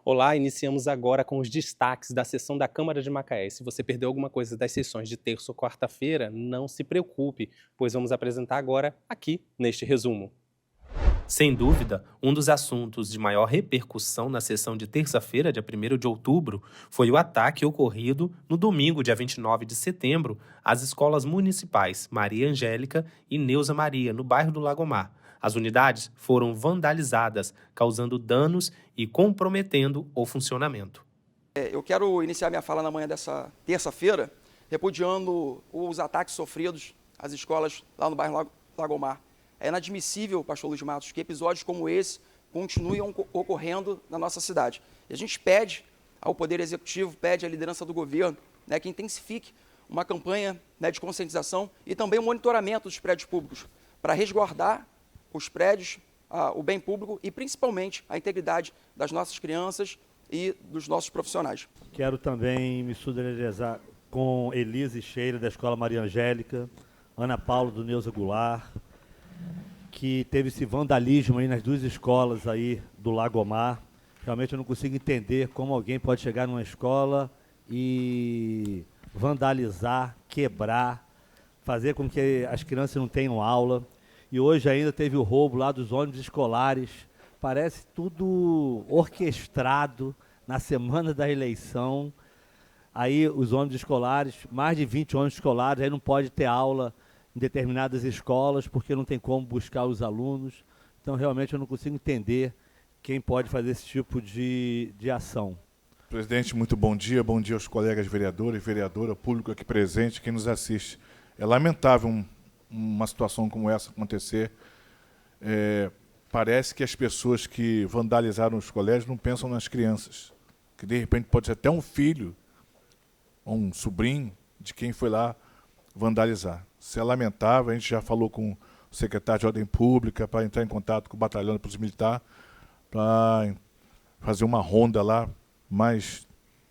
Olá, iniciamos agora com os destaques da sessão da Câmara de Macaé. Se você perdeu alguma coisa das sessões de terça ou quarta-feira, não se preocupe, pois vamos apresentar agora aqui neste resumo. Sem dúvida, um dos assuntos de maior repercussão na sessão de terça-feira, dia 1º de outubro, foi o ataque ocorrido no domingo, dia 29 de setembro, às escolas municipais Maria Angélica e Neuza Maria, no bairro do Lagomar. As unidades foram vandalizadas, causando danos e comprometendo o funcionamento. Eu quero iniciar minha fala na manhã dessa terça-feira, repudiando os ataques sofridos às escolas lá no bairro Lagomar. É inadmissível, pastor Luiz Matos, que episódios como esse continuem ocorrendo na nossa cidade. E a gente pede ao Poder Executivo, pede à liderança do governo, que intensifique uma campanha de conscientização e também o monitoramento dos prédios públicos, para resguardar os prédios, o bem público e principalmente a integridade das nossas crianças e dos nossos profissionais. Quero também me solidarizar com Elise Sheila, da Escola Maria Angélica, Ana Paula, do Neuza Goulart, que teve esse vandalismo aí nas duas escolas aí do Lagomar. Realmente eu não consigo entender como alguém pode chegar numa escola e vandalizar, quebrar, fazer com que as crianças não tenham aula. E hoje ainda teve o roubo lá dos ônibus escolares. Parece tudo orquestrado na semana da eleição. Aí os ônibus escolares, mais de 20 ônibus escolares, aí não pode ter aula em determinadas escolas, porque não tem como buscar os alunos. Então, realmente, eu não consigo entender quem pode fazer esse tipo de ação. Presidente, muito bom dia aos colegas vereadores, vereadora, público aqui presente, quem nos assiste. É lamentável uma situação como essa acontecer. Parece que as pessoas que vandalizaram os colégios não pensam nas crianças, que de repente pode ser até um filho ou um sobrinho de quem foi lá vandalizar. Isso é lamentável, a gente já falou com o secretário de Ordem Pública para entrar em contato com o batalhão da Polícia Militar para fazer uma ronda lá mais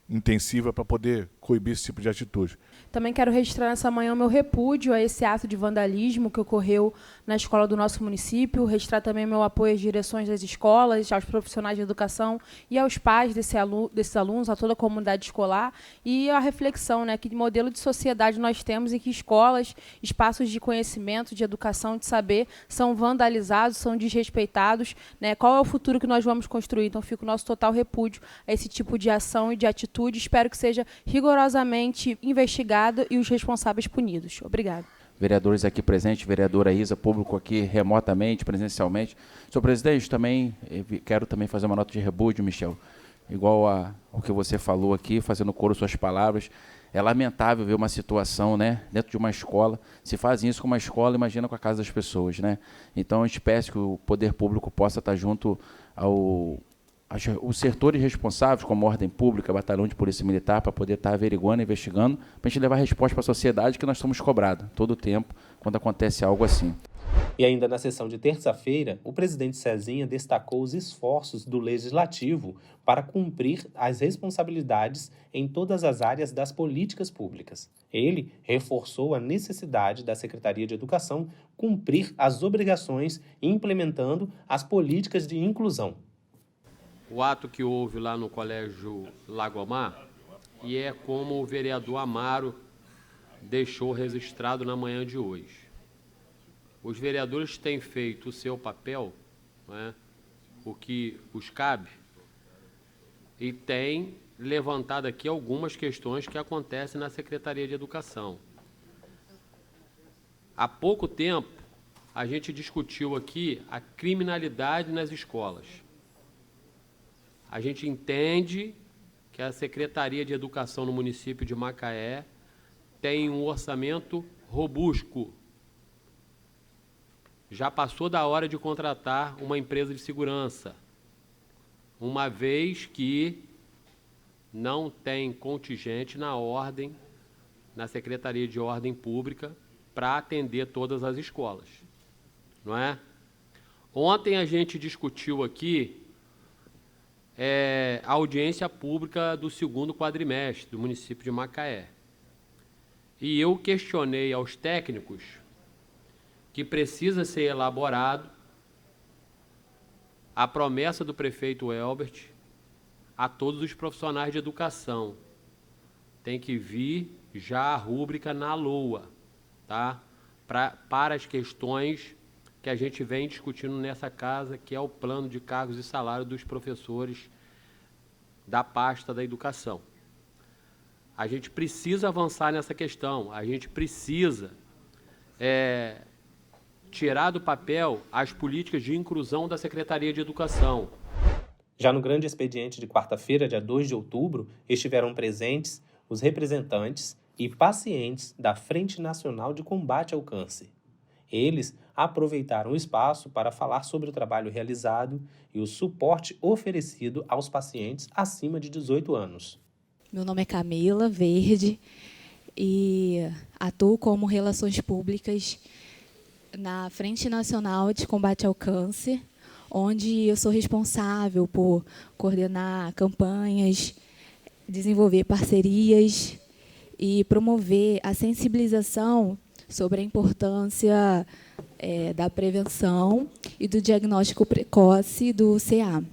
intensiva para poder coibir esse tipo de atitude. Também quero registrar nessa manhã o meu repúdio a esse ato de vandalismo que ocorreu na escola do nosso município, registrar também meu apoio às direções das escolas, aos profissionais de educação e aos pais desses alunos, a toda a comunidade escolar, e a reflexão, que modelo de sociedade nós temos em que escolas, espaços de conhecimento, de educação, de saber, são vandalizados, são desrespeitados, qual é o futuro que nós vamos construir? Então, fica o nosso total repúdio a esse tipo de ação e de atitude. Espero que seja rigorosamente investigado e os responsáveis punidos. Obrigada. Vereadores aqui presentes, vereadora Isa, público aqui remotamente, presencialmente. Senhor presidente, também quero também fazer uma nota de repúdio, Michel, igual ao que você falou aqui, fazendo coro suas palavras. É lamentável ver uma situação, dentro de uma escola. Se fazem isso com uma escola, imagina com a casa das pessoas, Então, a gente peço que o poder público possa estar junto os setores responsáveis, como Ordem Pública, Batalhão de Polícia Militar, para poder estar averiguando, investigando, para a gente levar resposta para a sociedade que nós somos cobrados todo o tempo quando acontece algo assim. E ainda na sessão de terça-feira, o presidente Cezinha destacou os esforços do Legislativo para cumprir as responsabilidades em todas as áreas das políticas públicas. Ele reforçou a necessidade da Secretaria de Educação cumprir as obrigações implementando as políticas de inclusão. O ato que houve lá no Colégio Lagomar, e é como o vereador Amaro deixou registrado na manhã de hoje. Os vereadores têm feito o seu papel, o que os cabe, e têm levantado aqui algumas questões que acontecem na Secretaria de Educação. Há pouco tempo, a gente discutiu aqui a criminalidade nas escolas. A gente entende que a Secretaria de Educação no município de Macaé tem um orçamento robusto. Já passou da hora de contratar uma empresa de segurança, uma vez que não tem contingente na Secretaria de Ordem Pública para atender todas as escolas, não é? Ontem a gente discutiu aqui a audiência pública do segundo quadrimestre do município de Macaé. E eu questionei aos técnicos que precisa ser elaborado a promessa do prefeito Elbert a todos os profissionais de educação. Tem que vir já a rúbrica na LOA, tá? Para as questões que a gente vem discutindo nessa casa, que é o plano de cargos e salário dos professores da pasta da educação. A gente precisa avançar nessa questão, a gente precisa tirar do papel as políticas de inclusão da Secretaria de Educação. Já no grande expediente de quarta-feira, dia 2 de outubro, estiveram presentes os representantes e pacientes da Frente Nacional de Combate ao Câncer. Eles aproveitaram o espaço para falar sobre o trabalho realizado e o suporte oferecido aos pacientes acima de 18 anos. Meu nome é Camila Verde e atuo como Relações Públicas na Frente Nacional de Combate ao Câncer, onde eu sou responsável por coordenar campanhas, desenvolver parcerias e promover a sensibilização sobre a importância da prevenção e do diagnóstico precoce do CA.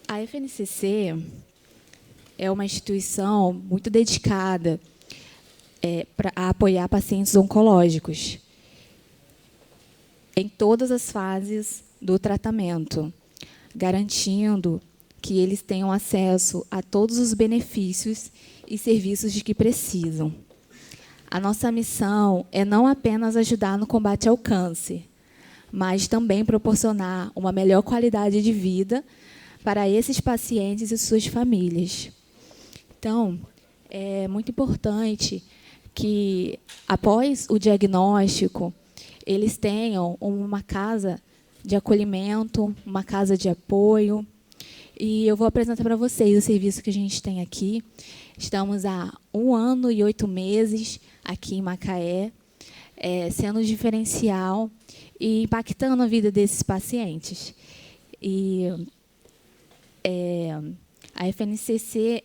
A FNCC é uma instituição muito dedicada a apoiar pacientes oncológicos em todas as fases do tratamento, garantindo que eles tenham acesso a todos os benefícios e serviços de que precisam. A nossa missão é não apenas ajudar no combate ao câncer, mas também proporcionar uma melhor qualidade de vida para esses pacientes e suas famílias. Então, é muito importante que, após o diagnóstico, eles tenham uma casa de acolhimento, uma casa de apoio. E eu vou apresentar para vocês o serviço que a gente tem aqui. Estamos há 1 ano e 8 meses aqui em Macaé, sendo diferencial e impactando a vida desses pacientes. E a FNCC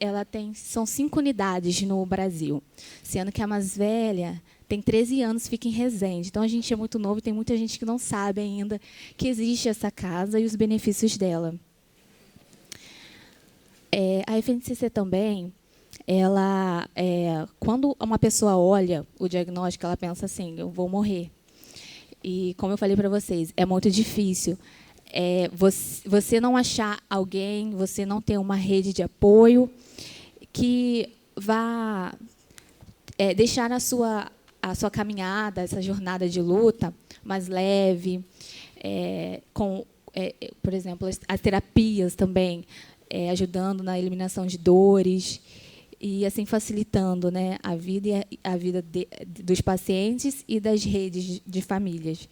são 5 unidades no Brasil, sendo que a mais velha tem 13 anos, fica em Resende. Então, a gente é muito novo, tem muita gente que não sabe ainda que existe essa casa e os benefícios dela. A FNCC também, quando uma pessoa olha o diagnóstico, ela pensa assim, eu vou morrer. E, como eu falei para vocês, é muito difícil. Você não achar alguém, você não ter uma rede de apoio que vá deixar a sua caminhada, essa jornada de luta mais leve, por exemplo, as terapias também, ajudando na eliminação de dores e assim facilitando, né, a vida dos pacientes e das redes de famílias.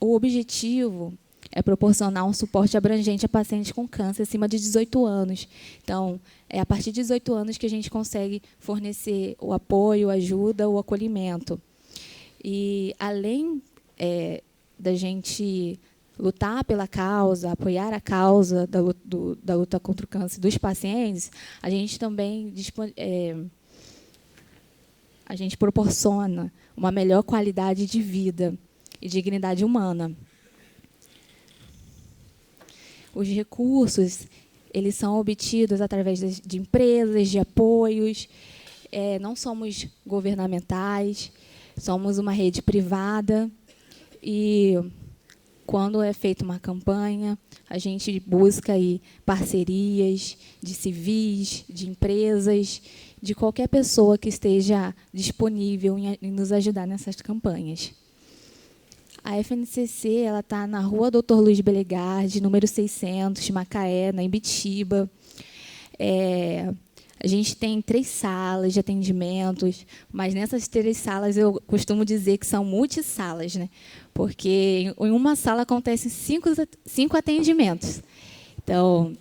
O objetivo é proporcionar um suporte abrangente a pacientes com câncer acima de 18 anos. Então, é a partir de 18 anos que a gente consegue fornecer o apoio, a ajuda, o acolhimento. E, além da gente lutar pela causa, apoiar a causa da luta contra o câncer dos pacientes, a gente também a gente proporciona uma melhor qualidade de vida e dignidade humana. Os recursos, eles são obtidos através de empresas, de apoios. Não somos governamentais, somos uma rede privada. E, quando é feita uma campanha, a gente busca aí parcerias de civis, de empresas, de qualquer pessoa que esteja disponível em nos ajudar nessas campanhas. A FNCC está na Rua Doutor Luiz Belegardi, número 600, Macaé, na Imbitiba. A gente tem 3 salas de atendimentos, mas nessas 3 salas eu costumo dizer que são multissalas, né? Porque em uma sala acontecem 5 atendimentos. Então,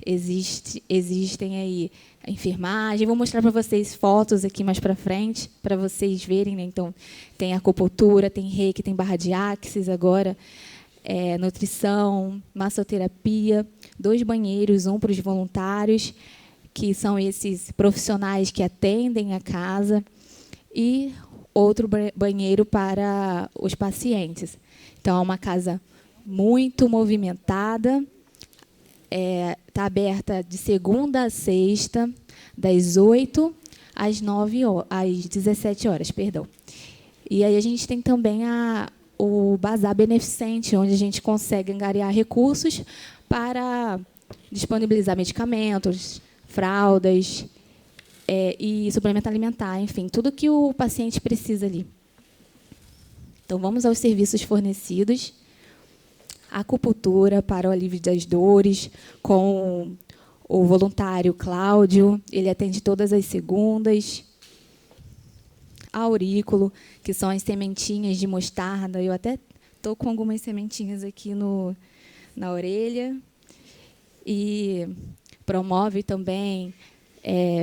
existem aí a enfermagem. Vou mostrar para vocês fotos aqui mais para frente, para vocês verem, né? Então, tem acupuntura, tem reiki, tem barra de axis agora, nutrição, massoterapia, 2 banheiros, um para os voluntários, que são esses profissionais que atendem a casa, e outro banheiro para os pacientes. Então, é uma casa muito movimentada, está aberta de segunda a sexta, das 8 às 17 horas, perdão. E aí a gente tem também o Bazar Beneficente, onde a gente consegue angariar recursos para disponibilizar medicamentos, fraldas e suplemento alimentar, enfim, tudo que o paciente precisa ali. Então, vamos aos serviços fornecidos. Acupuntura para o alívio das dores, com o voluntário Cláudio, ele atende todas as segundas. Aurículo, que são as sementinhas de mostarda. Eu até estou com algumas sementinhas aqui na orelha. E promove também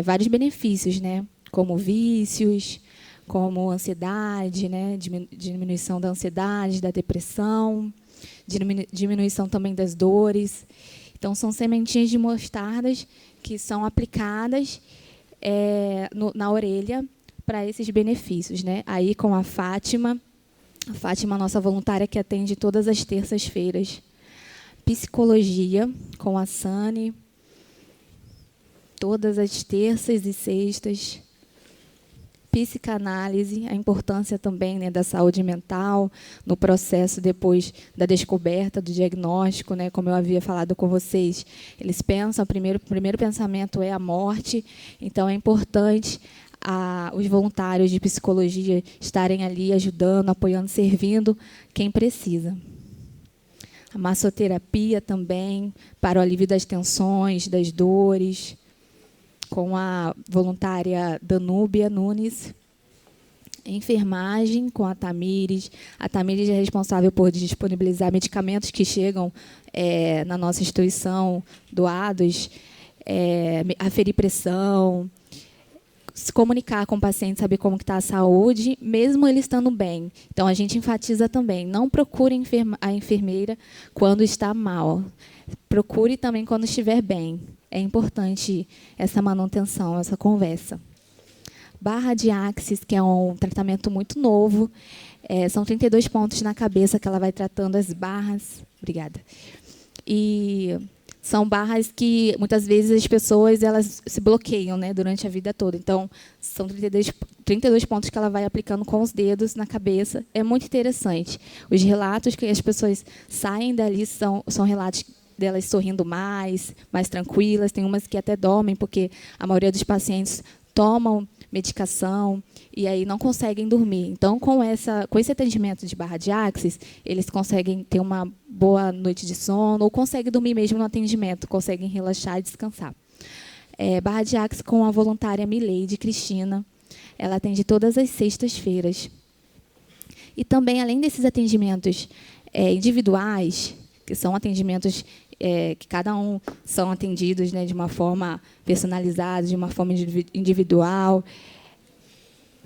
vários benefícios, né? Como vícios, como ansiedade, né? Diminuição da ansiedade, da depressão, diminuição também das dores. Então, são sementinhas de mostardas que são aplicadas na orelha para esses benefícios, né? Aí, com a Fátima, nossa voluntária que atende todas as terças-feiras. Psicologia, com a Sani, todas as terças e sextas. Psicanálise, a importância também, né, da saúde mental no processo depois da descoberta do diagnóstico, né, como eu havia falado com vocês. Eles pensam, o primeiro pensamento é a morte, então é importante os voluntários de psicologia estarem ali ajudando, apoiando, servindo quem precisa. A massoterapia também, para o alívio das tensões, das dores, com a voluntária Danúbia Nunes. Enfermagem, com a Tamires. A Tamires é responsável por disponibilizar medicamentos que chegam na nossa instituição, doados, aferir pressão, se comunicar com o paciente, saber como está a saúde, mesmo ele estando bem. Então, a gente enfatiza também, não procure a enfermeira quando está mal. Procure também quando estiver bem. É importante essa manutenção, essa conversa. Barra de Axis, que é um tratamento muito novo. São 32 pontos na cabeça que ela vai tratando as barras. Obrigada. E são barras que, muitas vezes, as pessoas elas se bloqueiam, né, durante a vida toda. Então, são 32 pontos que ela vai aplicando com os dedos na cabeça. É muito interessante. Os relatos que as pessoas saem dali são relatos delas sorrindo mais tranquilas. Tem umas que até dormem, porque a maioria dos pacientes tomam medicação e aí não conseguem dormir. Então, com esse atendimento de barra de Axis, eles conseguem ter uma boa noite de sono ou conseguem dormir mesmo no atendimento, conseguem relaxar e descansar. Barra de Axis com a voluntária Mileide Cristina. Ela atende todas as sextas-feiras. E também, além desses atendimentos individuais, que são atendimentos que cada um são atendidos, né, de uma forma personalizada, de uma forma individual.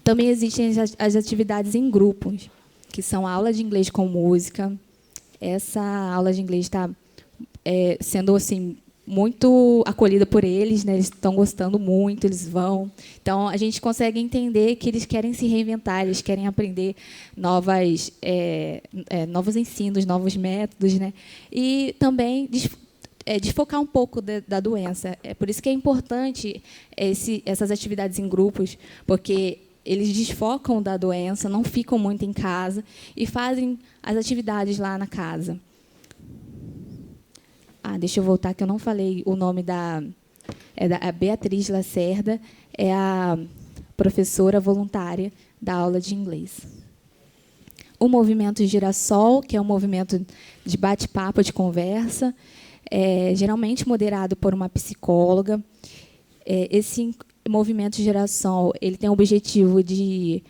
Também existem as atividades em grupos, que são a aula de inglês com música. Essa aula de inglês está sendo assim, muito acolhida por eles, né? Eles estão gostando muito, eles vão. Então, a gente consegue entender que eles querem se reinventar, eles querem aprender novos ensinos, novos métodos, né? E também desfocar um pouco da doença. É por isso que é importante essas atividades em grupos, porque eles desfocam da doença, não ficam muito em casa e fazem as atividades lá na casa. Deixa eu voltar, que eu não falei o nome da Beatriz Lacerda, é a professora voluntária da aula de inglês. O movimento Girassol, que é um movimento de bate-papo, de conversa, geralmente moderado por uma psicóloga. Esse movimento Girassol, ele tem o objetivo de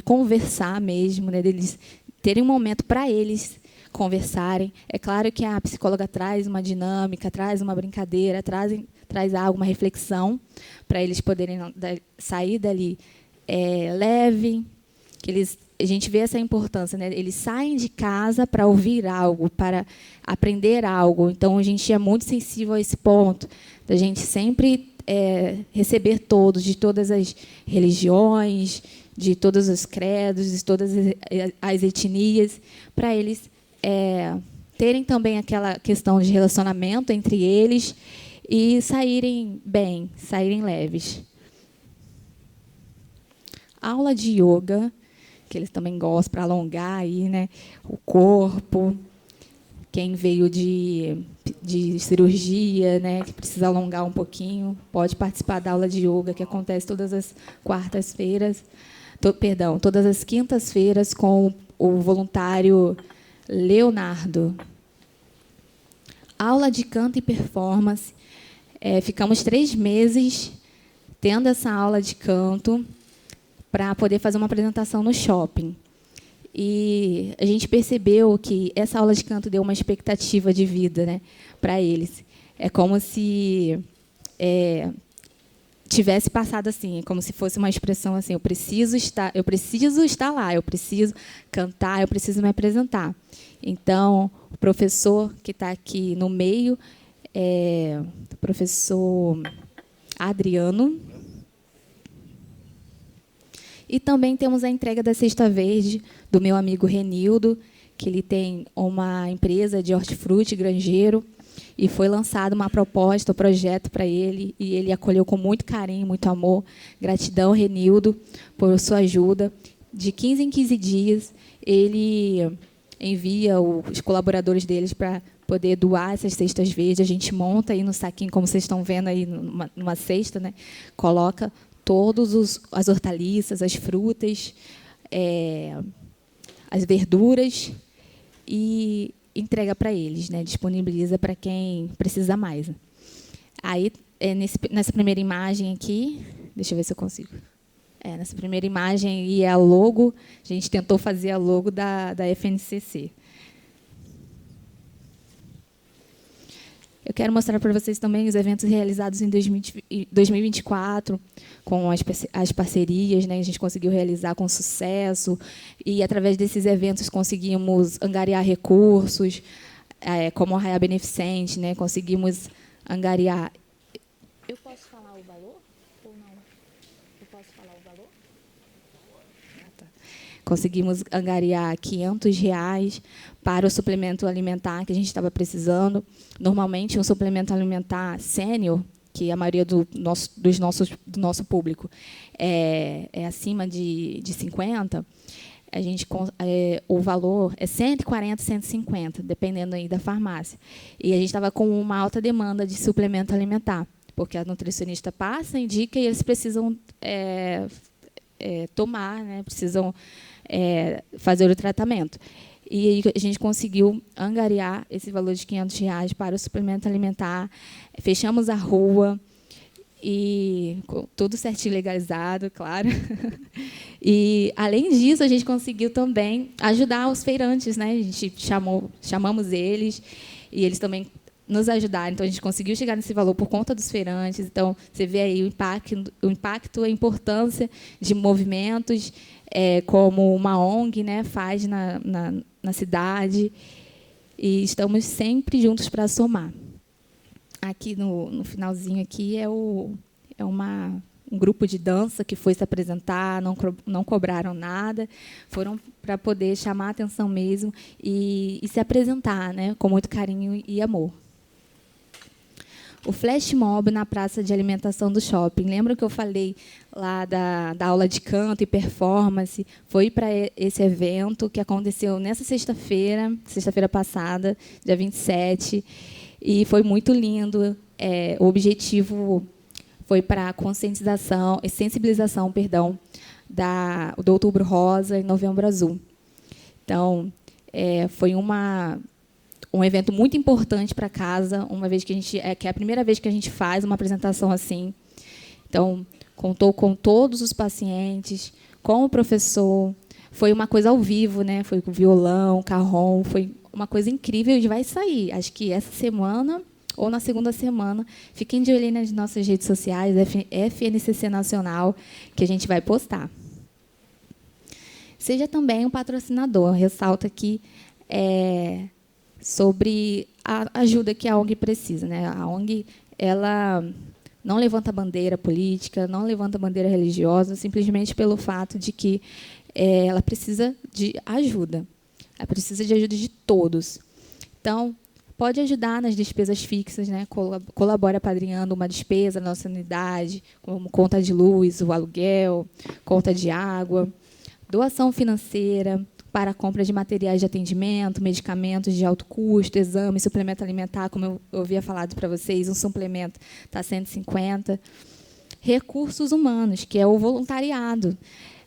conversar mesmo, né, deles terem um momento para eles conversarem. É claro que a psicóloga traz uma dinâmica, traz uma brincadeira, traz algo, uma reflexão, para eles poderem sair dali leve, que a gente vê essa importância, né? Eles saem de casa para ouvir algo, para aprender algo. Então, a gente é muito sensível a esse ponto, da gente sempre receber todos, de todas as religiões, de todos os credos, de todas as etnias, para eles terem também aquela questão de relacionamento entre eles e saírem bem, saírem leves. Aula de yoga, que eles também gostam para alongar aí, né, o corpo. Quem veio de cirurgia, né, que precisa alongar um pouquinho, pode participar da aula de yoga, que acontece todas as quartas-feiras, todas as quintas-feiras, com o voluntário Leonardo. Aula de canto e performance. Ficamos 3 meses tendo essa aula de canto para poder fazer uma apresentação no shopping. E a gente percebeu que essa aula de canto deu uma expectativa de vida, né, para eles. É como se tivesse passado assim, como se fosse uma expressão assim: eu preciso estar lá, eu preciso cantar, eu preciso me apresentar. Então, o professor que está aqui no meio é o professor Adriano. E também temos a entrega da Cesta Verde, do meu amigo Renildo, que ele tem uma empresa de hortifruti granjeiro, e foi lançada uma proposta, um projeto para ele, e ele acolheu com muito carinho, muito amor. Gratidão, Renildo, por sua ajuda. De 15 em 15 dias, ele envia os colaboradores deles para poder doar essas cestas verdes. A gente monta aí no saquinho, como vocês estão vendo aí, numa cesta, né? Coloca todas as hortaliças, as frutas, as verduras, e entrega para eles, né? Disponibiliza para quem precisa mais. Aí, nessa primeira imagem aqui, deixa eu ver se eu consigo. Nessa primeira imagem aí é a logo, a gente tentou fazer a logo da FNCC. Eu quero mostrar para vocês também os eventos realizados em 2024, com as parcerias, né? A gente conseguiu realizar com sucesso, e, através desses eventos, conseguimos angariar recursos, como a Arraiá Beneficente, né? Conseguimos angariar... Eu posso falar o valor ou não? Eu posso falar o valor? Tá. Conseguimos angariar R$500 para o suplemento alimentar que a gente estava precisando. Normalmente, um suplemento alimentar sênior, que a maioria do nosso público é acima de 50, o valor é 140, 150, dependendo aí da farmácia. E a gente estava com uma alta demanda de suplemento alimentar, porque a nutricionista passa, indica, e eles precisam tomar, né, precisam fazer o tratamento. E a gente conseguiu angariar esse valor de R$500 para o suplemento alimentar. Fechamos a rua, e tudo certinho, legalizado, claro. E, além disso, a gente conseguiu também ajudar os feirantes, né? A gente chamamos eles, e eles também nos ajudaram. Então, a gente conseguiu chegar nesse valor por conta dos feirantes. Então, você vê aí o impacto, a importância de movimentos, como uma ONG, né, faz na cidade, e estamos sempre juntos para somar. Aqui no finalzinho aqui um grupo de dança que foi se apresentar, não cobraram nada, foram para poder chamar a atenção mesmo e se apresentar, né, com muito carinho e amor. O flash mob na praça de alimentação do shopping. Lembra que eu falei lá da aula de canto e performance? Foi para esse evento que aconteceu nessa sexta-feira passada, dia 27, e foi muito lindo. O objetivo foi para a conscientização e sensibilização, do Outubro Rosa e Novembro Azul. Então, foi um evento muito importante para casa, uma vez que é a primeira vez que a gente faz uma apresentação assim. Então, contou com todos os pacientes, com o professor. Foi uma coisa ao vivo, né? Foi com violão, carrom, foi uma coisa incrível, e vai sair. Acho que essa semana ou na segunda semana. Fiquem de olho aí nas nossas redes sociais, FNCC Nacional, que a gente vai postar. Seja também um patrocinador. Ressalto aqui sobre a ajuda que a ONG precisa, né? A ONG, ela não levanta bandeira política, não levanta bandeira religiosa, simplesmente pelo fato de que ela precisa de ajuda. Ela precisa de ajuda de todos. Então, pode ajudar nas despesas fixas, né? Colabora apadrinhando uma despesa na nossa unidade, como conta de luz, o aluguel, conta de água, doação financeira para a compra de materiais de atendimento, medicamentos de alto custo, exame, suplemento alimentar, como eu havia falado para vocês, um suplemento está 150. Recursos humanos, que é o voluntariado.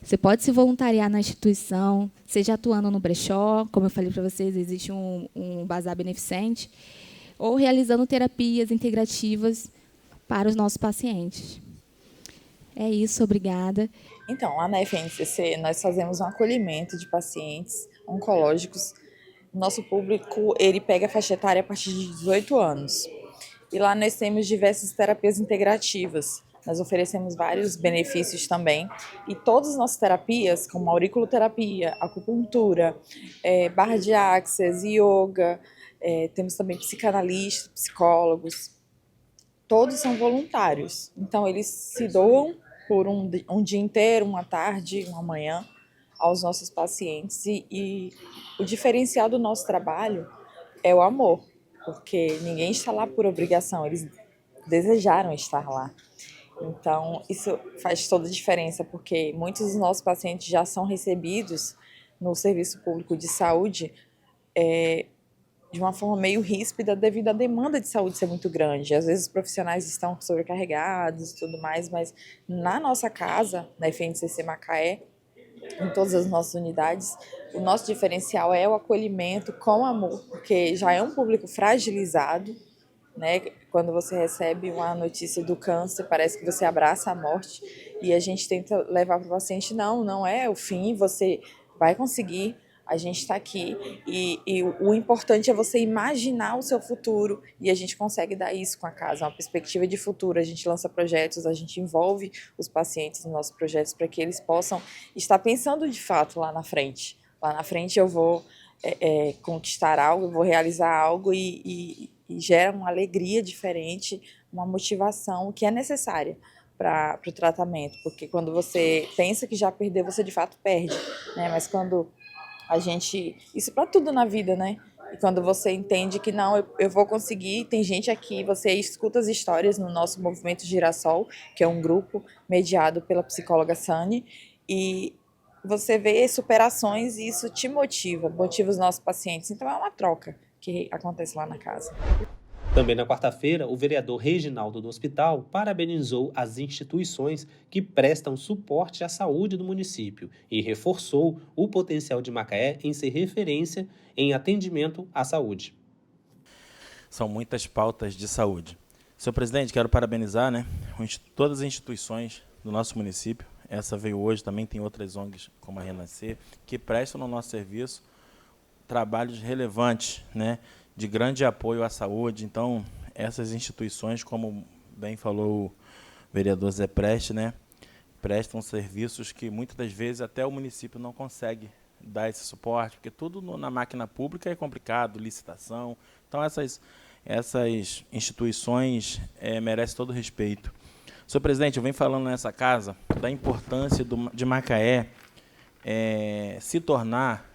Você pode se voluntariar na instituição, seja atuando no brechó, como eu falei para vocês, existe um bazar beneficente, ou realizando terapias integrativas para os nossos pacientes. É isso, obrigada. Então, lá na FNCC, nós fazemos um acolhimento de pacientes oncológicos. Nosso público, ele pega a faixa etária a partir de 18 anos. E lá nós temos diversas terapias integrativas. Nós oferecemos vários benefícios também. E todas as nossas terapias, como auriculoterapia, acupuntura, barra de axis, yoga, temos também psicanalistas, psicólogos, todos são voluntários. Então, eles se doam por um dia inteiro, uma tarde, uma manhã, aos nossos pacientes. E o diferencial do nosso trabalho é o amor, porque ninguém está lá por obrigação, eles desejaram estar lá. Então, isso faz toda a diferença, porque muitos dos nossos pacientes já são recebidos no serviço público de saúde de uma forma meio ríspida devido à demanda de saúde ser muito grande. Às vezes os profissionais estão sobrecarregados e tudo mais, mas na nossa casa, na FNCC Macaé, em todas as nossas unidades, o nosso diferencial é o acolhimento com amor, porque já é um público fragilizado, né? Quando você recebe uma notícia do câncer, parece que você abraça a morte, e a gente tenta levar para o paciente, não é o fim, você vai conseguir, a gente está aqui, e o importante é você imaginar o seu futuro, e a gente consegue dar isso com a casa, uma perspectiva de futuro. A gente lança projetos, a gente envolve os pacientes nos nossos projetos para que eles possam estar pensando de fato lá na frente. Lá na frente eu vou conquistar algo, eu vou realizar algo e gera uma alegria diferente, uma motivação que é necessária para o tratamento, porque quando você pensa que já perdeu, você de fato perde, né? Mas quando a gente... Isso para tudo na vida, né? E quando você entende que não, eu vou conseguir, tem gente aqui, você escuta as histórias no nosso Movimento Girassol, que é um grupo mediado pela psicóloga Sani, e você vê superações e isso te motiva os nossos pacientes. Então é uma troca que acontece lá na casa. Também na quarta-feira, o vereador Reginaldo do Hospital parabenizou as instituições que prestam suporte à saúde do município e reforçou o potencial de Macaé em ser referência em atendimento à saúde. São muitas pautas de saúde. Senhor presidente, quero parabenizar, todas as instituições do nosso município. Essa veio hoje, também tem outras ONGs, como a Renascer, que prestam no nosso serviço trabalhos relevantes, de grande apoio à saúde. Então, essas instituições, como bem falou o vereador Zé Preste, prestam serviços que muitas das vezes até o município não consegue dar esse suporte, porque tudo na máquina pública é complicado, licitação. Então, essas instituições merecem todo o respeito. Senhor presidente, eu venho falando nessa casa da importância de Macaé se tornar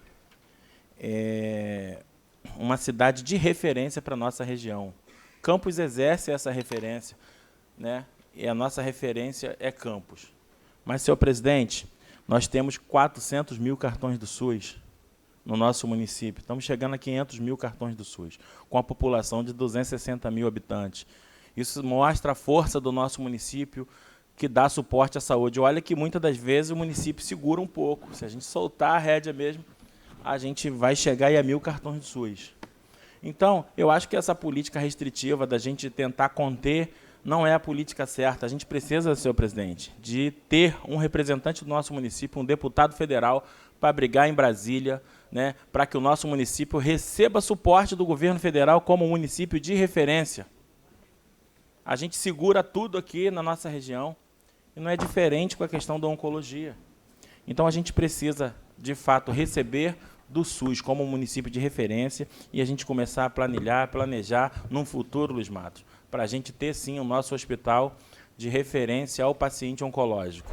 uma cidade de referência para a nossa região. Campos exerce essa referência, e a nossa referência é Campos. Mas, senhor presidente, nós temos 400 mil cartões do SUS no nosso município. Estamos chegando a 500 mil cartões do SUS, com a população de 260 mil habitantes. Isso mostra a força do nosso município, que dá suporte à saúde. Olha que muitas das vezes o município segura um pouco. Se a gente soltar a rédea mesmo, a gente vai chegar a 1000 cartões do SUS. Então, eu acho que essa política restritiva da gente tentar conter não é a política certa. A gente precisa, senhor presidente, de ter um representante do nosso município, um deputado federal, para brigar em Brasília, para que o nosso município receba suporte do governo federal como um município de referência. A gente segura tudo aqui na nossa região e não é diferente com a questão da oncologia. Então, a gente precisa, de fato, receber do SUS como um município de referência e a gente começar a planejar num futuro, Luiz Matos, para a gente ter, sim, o nosso hospital de referência ao paciente oncológico.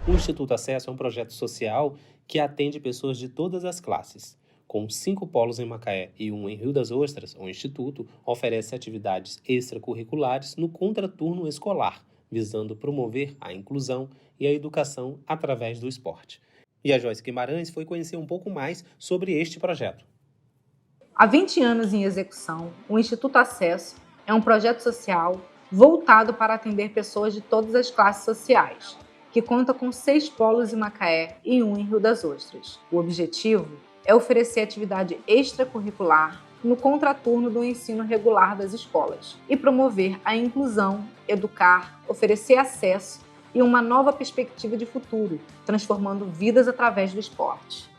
O Instituto Acesso é um projeto social que atende pessoas de todas as classes. Com 5 polos em Macaé e 1 em Rio das Ostras, o Instituto oferece atividades extracurriculares no contraturno escolar, visando promover a inclusão e a educação através do esporte. E a Joyce Guimarães foi conhecer um pouco mais sobre este projeto. Há 20 anos em execução, o Instituto Acesso é um projeto social voltado para atender pessoas de todas as classes sociais, que conta com 6 polos em Macaé e 1 em Rio das Ostras. O objetivo é oferecer atividade extracurricular no contraturno do ensino regular das escolas e promover a inclusão, educar, oferecer acesso e uma nova perspectiva de futuro, transformando vidas através do esporte.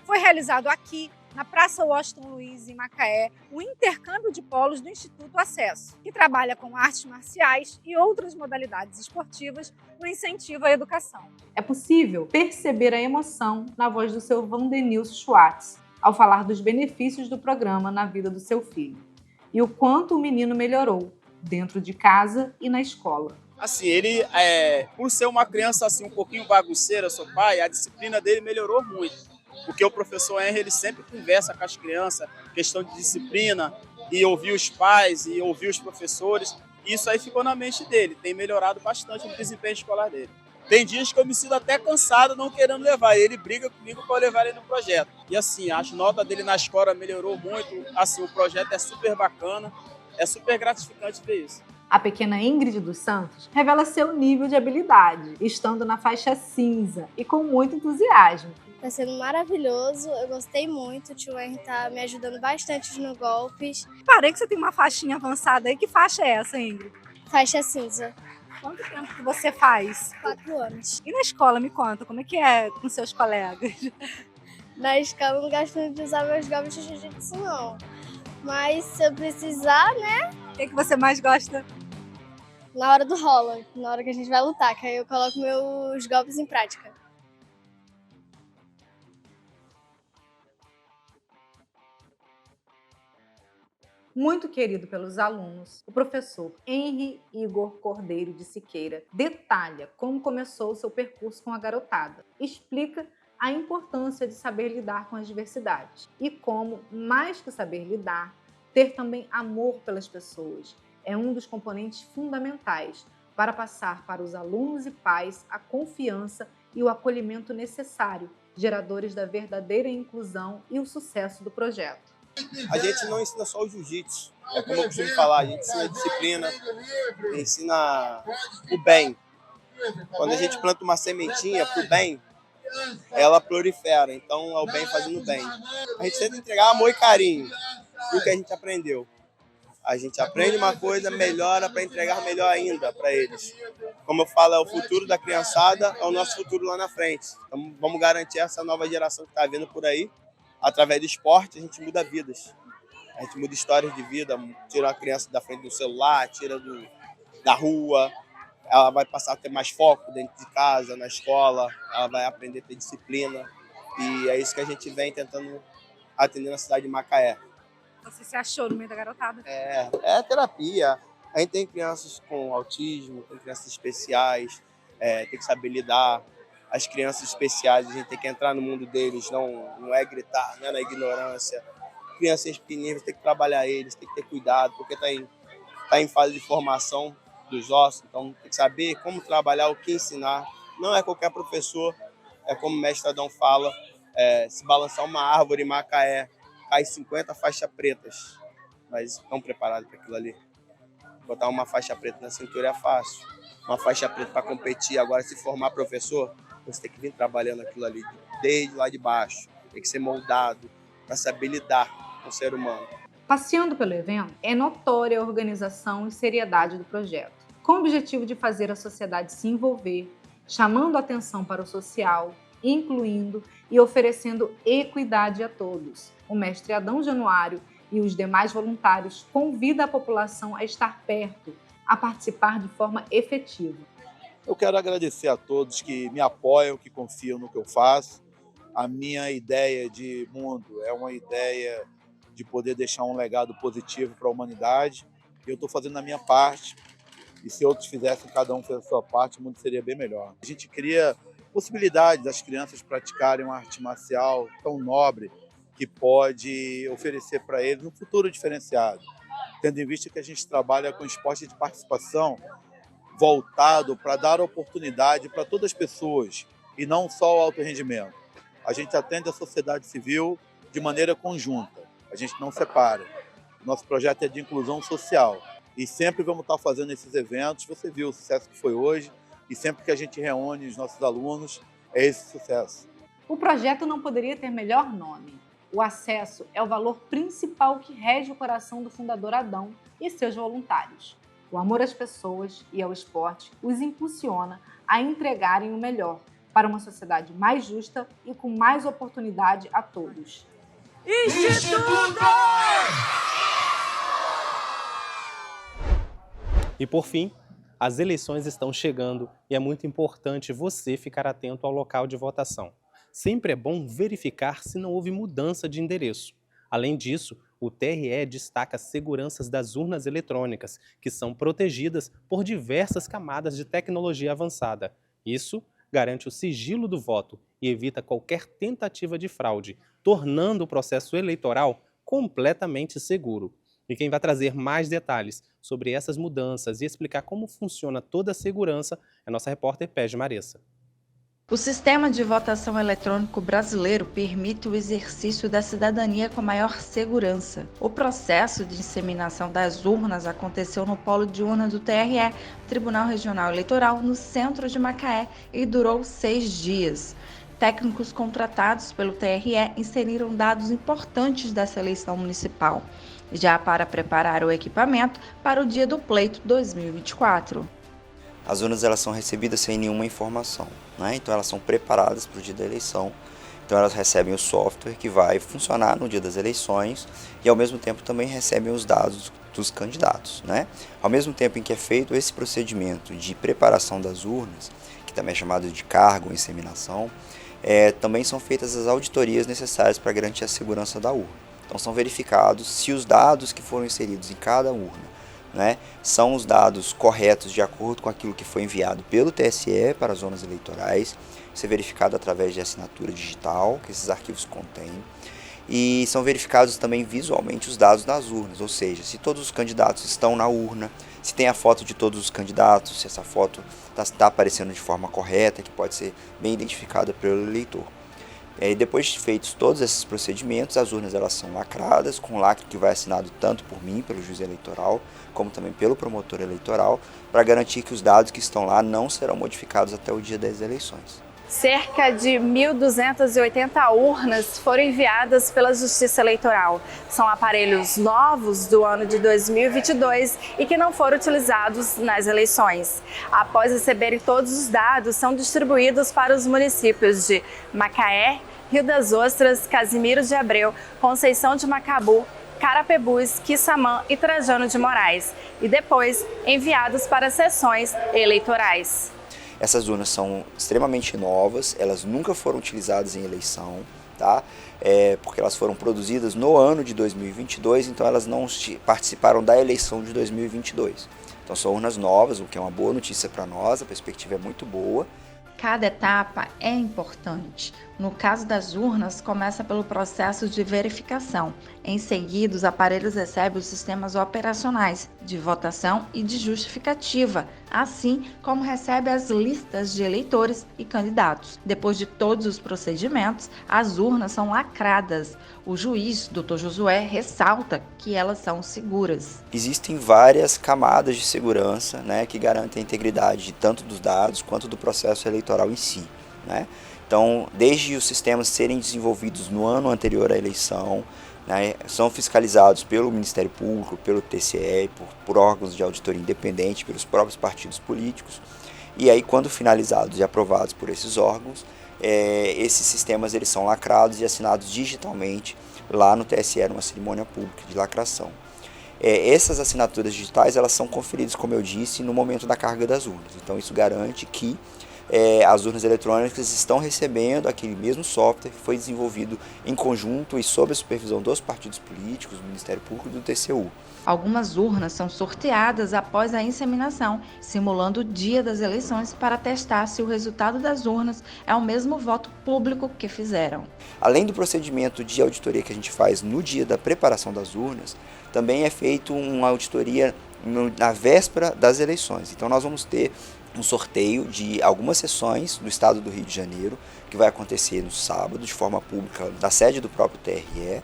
Foi realizado aqui, na Praça Washington Luiz, em Macaé, o intercâmbio de polos do Instituto Acesso, que trabalha com artes marciais e outras modalidades esportivas no incentivo à educação. É possível perceber a emoção na voz do seu Vandenilson Schwartz ao falar dos benefícios do programa na vida do seu filho e o quanto o menino melhorou dentro de casa e na escola. Assim, ele, por ser uma criança assim, um pouquinho bagunceira, seu pai, a disciplina dele melhorou muito. Porque o professor Henry, ele sempre conversa com as crianças, questão de disciplina, e ouvir os pais, e ouvir os professores. E isso aí ficou na mente dele, tem melhorado bastante o desempenho escolar dele. Tem dias que eu me sinto até cansado não querendo levar, e ele briga comigo para eu levar ele no projeto. E assim, as notas dele na escola melhorou muito, assim, o projeto é super bacana, é super gratificante ver isso. A pequena Ingrid dos Santos revela seu nível de habilidade, estando na faixa cinza e com muito entusiasmo. Está sendo maravilhoso, eu gostei muito, o tio Henry está me ajudando bastante nos golpes. Parei que você tem uma faixinha avançada aí, que faixa é essa, Ingrid? Faixa cinza. Quanto tempo que você faz? 4 anos. E na escola, me conta, como é que é com seus colegas? Na escola eu não gosto muito de usar meus golpes de jiu-jitsu não, mas se eu precisar, né? O que você mais gosta? Na hora do rola, na hora que a gente vai lutar, que aí eu coloco meus golpes em prática. Muito querido pelos alunos, o professor Henry Igor Cordeiro de Siqueira detalha como começou o seu percurso com a garotada. Explica a importância de saber lidar com as diversidades e como, mais que saber lidar, ter também amor pelas pessoas é um dos componentes fundamentais para passar para os alunos e pais a confiança e o acolhimento necessário, geradores da verdadeira inclusão e o sucesso do projeto. A gente não ensina só o jiu-jitsu, é como eu costumo falar, a gente ensina disciplina, ensina o bem. Quando a gente planta uma sementinha para o bem, ela prolifera, então é o bem fazendo bem. A gente tenta entregar amor e carinho, o que a gente aprendeu. A gente aprende uma coisa, melhora para entregar melhor ainda para eles. Como eu falo, é o futuro da criançada, é o nosso futuro lá na frente. Então vamos garantir essa nova geração que está vindo por aí. Através do esporte, a gente muda vidas. A gente muda histórias de vida, tira a criança da frente do celular, tira da rua. Ela vai passar a ter mais foco dentro de casa, na escola. Ela vai aprender a ter disciplina. E é isso que a gente vem tentando atender na cidade de Macaé. Você se achou no meio da garotada? É terapia. A gente tem crianças com autismo, tem crianças especiais, tem que saber lidar. As crianças especiais, a gente tem que entrar no mundo deles, não é gritar, não é na ignorância. Crianças pequeninas, tem que trabalhar eles, tem que ter cuidado, porque tá em fase de formação dos ossos, então tem que saber como trabalhar, o que ensinar. Não é qualquer professor, é como o mestre Adão fala, se balançar uma árvore em Macaé, cai 50 faixas pretas, mas estão preparados para aquilo ali. Botar uma faixa preta na cintura é fácil, uma faixa preta para competir, agora se formar professor, você tem que vir trabalhando aquilo ali desde lá de baixo, tem que ser moldado para saber lidar com o ser humano. Passeando pelo evento, é notória a organização e seriedade do projeto, com o objetivo de fazer a sociedade se envolver, chamando atenção para o social, incluindo e oferecendo equidade a todos. O mestre Adão Januário e os demais voluntários convidam a população a estar perto, a participar de forma efetiva. Eu quero agradecer a todos que me apoiam, que confiam no que eu faço. A minha ideia de mundo é uma ideia de poder deixar um legado positivo para a humanidade. Eu estou fazendo a minha parte e se outros fizessem, cada um fizesse a sua parte, o mundo seria bem melhor. A gente cria possibilidade das crianças praticarem uma arte marcial tão nobre, que pode oferecer para eles um futuro diferenciado, tendo em vista que a gente trabalha com esporte de participação voltado para dar oportunidade para todas as pessoas e não só o alto rendimento. A gente atende a sociedade civil de maneira conjunta, a gente não separa. Nosso projeto é de inclusão social e sempre vamos estar fazendo esses eventos. Você viu o sucesso que foi hoje e sempre que a gente reúne os nossos alunos, é esse sucesso. O projeto não poderia ter melhor nome. O acesso é o valor principal que rege o coração do fundador Adão e seus voluntários. O amor às pessoas e ao esporte os impulsiona a entregarem o melhor para uma sociedade mais justa e com mais oportunidade a todos. Instituto! E por fim, as eleições estão chegando e é muito importante você ficar atento ao local de votação. Sempre é bom verificar se não houve mudança de endereço. Além disso, o TRE destaca as seguranças das urnas eletrônicas, que são protegidas por diversas camadas de tecnologia avançada. Isso garante o sigilo do voto e evita qualquer tentativa de fraude, tornando o processo eleitoral completamente seguro. E quem vai trazer mais detalhes sobre essas mudanças e explicar como funciona toda a segurança é a nossa repórter Pege Maressa. O sistema de votação eletrônico brasileiro permite o exercício da cidadania com maior segurança. O processo de disseminação das urnas aconteceu no polo de urna do TRE, Tribunal Regional Eleitoral, no centro de Macaé, e durou 6 dias. Técnicos contratados pelo TRE inseriram dados importantes dessa eleição municipal, já para preparar o equipamento para o dia do pleito 2024. As urnas elas são recebidas sem nenhuma informação, né? Então elas são preparadas para o dia da eleição, então elas recebem o software que vai funcionar no dia das eleições e ao mesmo tempo também recebem os dados dos candidatos, né? Ao mesmo tempo em que é feito esse procedimento de preparação das urnas, que também é chamado de carga ou inseminação, também são feitas as auditorias necessárias para garantir a segurança da urna. Então são verificados se os dados que foram inseridos em cada urna, né, são os dados corretos de acordo com aquilo que foi enviado pelo TSE para as zonas eleitorais. Isso é verificado através de assinatura digital, que esses arquivos contêm. E são verificados também visualmente os dados das urnas, ou seja, se todos os candidatos estão na urna, se tem a foto de todos os candidatos, se essa foto está aparecendo de forma correta, que pode ser bem identificada pelo eleitor. Depois de feitos todos esses procedimentos, as urnas elas são lacradas, com lacre que vai assinado tanto por mim, pelo juiz eleitoral, como também pelo promotor eleitoral, para garantir que os dados que estão lá não serão modificados até o dia das eleições. Cerca de 1.280 urnas foram enviadas pela Justiça Eleitoral. São aparelhos novos do ano de 2022 e que não foram utilizados nas eleições. Após receberem todos os dados, são distribuídos para os municípios de Macaé, Rio das Ostras, Casimiro de Abreu, Conceição de Macabu, Carapebus, Quissamã e Trajano de Moraes, e depois enviados para sessões eleitorais. Essas urnas são extremamente novas, elas nunca foram utilizadas em eleição, tá? Porque elas foram produzidas no ano de 2022, então elas não participaram da eleição de 2022. Então são urnas novas, o que é uma boa notícia para nós, a perspectiva é muito boa. Cada etapa é importante. No caso das urnas, começa pelo processo de verificação. Em seguida, os aparelhos recebem os sistemas operacionais de votação e de justificativa, assim como recebe as listas de eleitores e candidatos. Depois de todos os procedimentos, as urnas são lacradas. O juiz, Dr. Josué, ressalta que elas são seguras. Existem várias camadas de segurança, né, que garantem a integridade tanto dos dados quanto do processo eleitoral em si, né? Então, desde os sistemas serem desenvolvidos no ano anterior à eleição, né, são fiscalizados pelo Ministério Público, pelo TCE, por órgãos de auditoria independente, pelos próprios partidos políticos. E aí, quando finalizados e aprovados por esses órgãos, esses sistemas eles são lacrados e assinados digitalmente lá no TSE, numa cerimônia pública de lacração. Essas assinaturas digitais elas são conferidas, como eu disse, no momento da carga das urnas. Então, isso garante que as urnas eletrônicas estão recebendo aquele mesmo software que foi desenvolvido em conjunto e sob a supervisão dos partidos políticos, do Ministério Público e do TCU. Algumas urnas são sorteadas após a inseminação, simulando o dia das eleições para testar se o resultado das urnas é o mesmo voto público que fizeram. Além do procedimento de auditoria que a gente faz no dia da preparação das urnas, também é feito uma auditoria na véspera das eleições. Então nós vamos ter um sorteio de algumas sessões do estado do Rio de Janeiro, que vai acontecer no sábado, de forma pública, na sede do próprio TRE,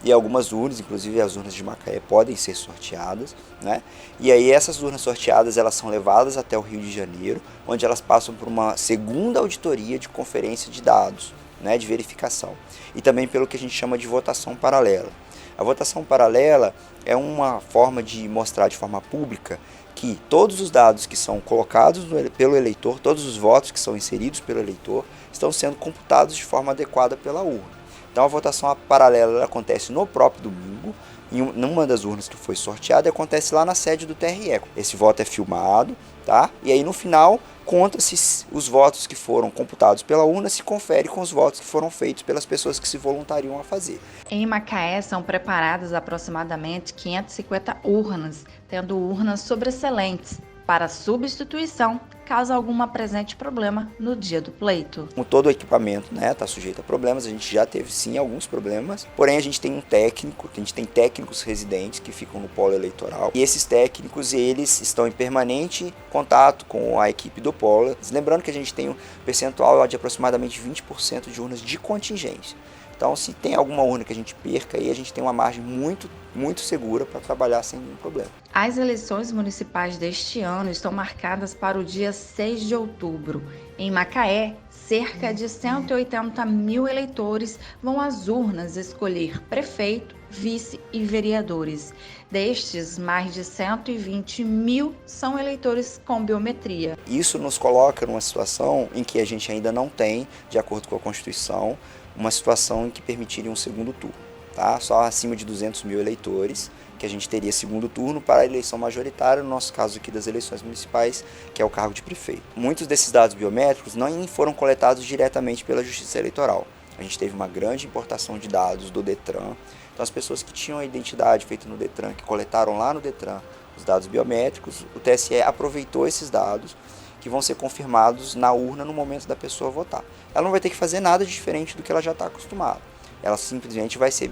e algumas urnas, inclusive as urnas de Macaé, podem ser sorteadas, né? E aí essas urnas sorteadas, elas são levadas até o Rio de Janeiro, onde elas passam por uma segunda auditoria de conferência de dados, né, de verificação, e também pelo que a gente chama de votação paralela. A votação paralela é uma forma de mostrar de forma pública que todos os dados que são colocados pelo eleitor, todos os votos que são inseridos pelo eleitor, estão sendo computados de forma adequada pela urna. Então a votação paralela acontece no próprio domingo, em uma das urnas que foi sorteada, acontece lá na sede do TRE. Esse voto é filmado, tá? E aí no final conta-se os votos que foram computados pela urna, se confere com os votos que foram feitos pelas pessoas que se voluntariam a fazer. Em Macaé são preparadas aproximadamente 550 urnas, tendo urnas sobressalentes para substituição, caso alguma apresente problema no dia do pleito. Com todo o equipamento, né, está sujeito a problemas, a gente já teve sim alguns problemas, porém a gente tem um técnico, a gente tem técnicos residentes que ficam no polo eleitoral, e esses técnicos, eles estão em permanente contato com a equipe do polo, lembrando que a gente tem um percentual de aproximadamente 20% de urnas de contingência. Então, se tem alguma urna que a gente perca, aí a gente tem uma margem muito segura para trabalhar sem nenhum problema. As eleições municipais deste ano estão marcadas para o dia 6 de outubro. Em Macaé, cerca de 180 mil eleitores vão às urnas escolher prefeito, vice e vereadores. Destes, mais de 120 mil são eleitores com biometria. Isso nos coloca numa situação em que a gente ainda não tem, de acordo com a Constituição, uma situação em que permitiria um segundo turno, tá? Só acima de 200 mil eleitores, que a gente teria segundo turno para a eleição majoritária, no nosso caso aqui das eleições municipais, que é o cargo de prefeito. Muitos desses dados biométricos não foram coletados diretamente pela Justiça Eleitoral. A gente teve uma grande importação de dados do Detran. Então as pessoas que tinham a identidade feita no Detran, que coletaram lá no Detran os dados biométricos, o TSE aproveitou esses dados, que vão ser confirmados na urna no momento da pessoa votar. Ela não vai ter que fazer nada diferente do que ela já está acostumada. Ela simplesmente vai ser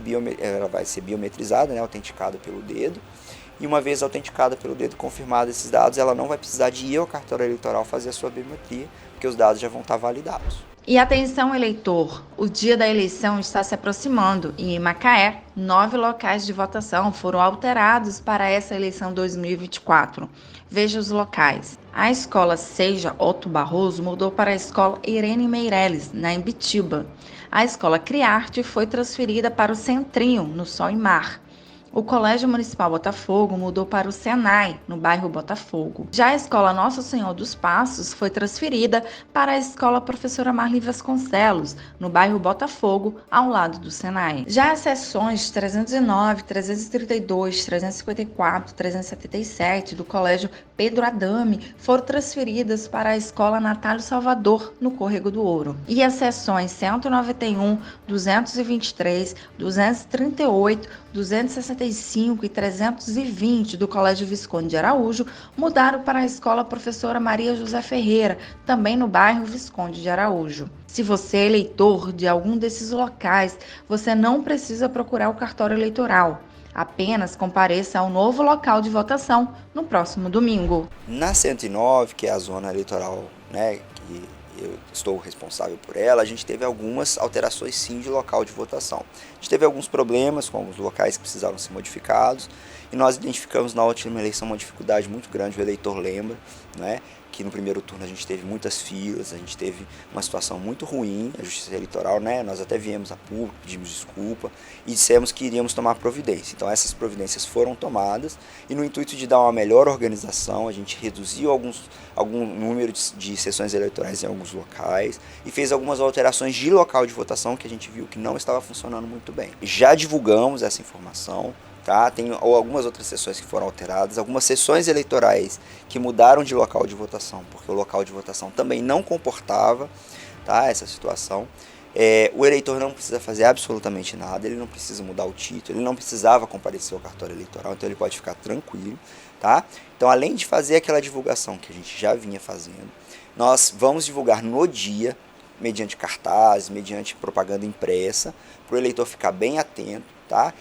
biometrizada, né, autenticada pelo dedo, e uma vez autenticada pelo dedo, confirmados esses dados, ela não vai precisar de ir ao cartório eleitoral fazer a sua biometria, porque os dados já vão estar validados. E atenção, eleitor, o dia da eleição está se aproximando e em Macaé, 9 locais de votação foram alterados para essa eleição 2024. Veja os locais. A escola Seja Otto Barroso mudou para a escola Irene Meireles, na Imbitiba. A escola Criarte foi transferida para o Centrinho, no Sol e Mar. O Colégio Municipal Botafogo mudou para o Senai, no bairro Botafogo. Já a Escola Nosso Senhor dos Passos foi transferida para a Escola Professora Marli Vasconcelos, no bairro Botafogo, ao lado do Senai. Já as seções 309, 332, 354, 377 do Colégio Pedro Adame foram transferidas para a Escola Natália Salvador, no Córrego do Ouro. E as seções 191, 223, 238, 265 e 320 do Colégio Visconde de Araújo mudaram para a Escola Professora Maria José Ferreira, também no bairro Visconde de Araújo. Se você é eleitor de algum desses locais, você não precisa procurar o cartório eleitoral. Apenas compareça ao novo local de votação no próximo domingo. Na 109, que é a zona eleitoral, né, que eu estou responsável por ela, a gente teve algumas alterações sim de local de votação. A gente teve alguns problemas com alguns locais que precisaram ser modificados e nós identificamos na última eleição uma dificuldade muito grande, o eleitor lembra, né, que no primeiro turno a gente teve muitas filas, a gente teve uma situação muito ruim, a Justiça Eleitoral, né, nós até viemos a público, pedimos desculpa e dissemos que iríamos tomar providência. Então essas providências foram tomadas e no intuito de dar uma melhor organização, a gente reduziu algum número de sessões eleitorais em alguns locais e fez algumas alterações de local de votação que a gente viu que não estava funcionando muito bem. Já divulgamos essa informação, tá? Tem algumas outras sessões que foram alteradas, algumas sessões eleitorais que mudaram de local de votação, porque o local de votação também não comportava, tá, essa situação. O eleitor não precisa fazer absolutamente nada, ele não precisa mudar o título, ele não precisava comparecer ao cartório eleitoral, então ele pode ficar tranquilo, tá? Então, além de fazer aquela divulgação que a gente já vinha fazendo, nós vamos divulgar no dia, mediante cartaz, mediante propaganda impressa, para o eleitor ficar bem atento, tá?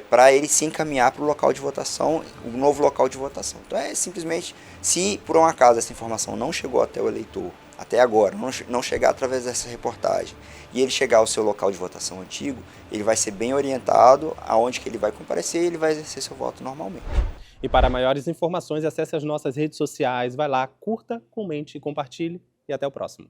Para ele se encaminhar para o local de votação, o novo local de votação. Então, simplesmente, se por um acaso essa informação não chegou até o eleitor, até agora, não chegar através dessa reportagem, e ele chegar ao seu local de votação antigo, ele vai ser bem orientado aonde que ele vai comparecer e ele vai exercer seu voto normalmente. E para maiores informações, acesse as nossas redes sociais, vai lá, curta, comente e compartilhe, e até o próximo.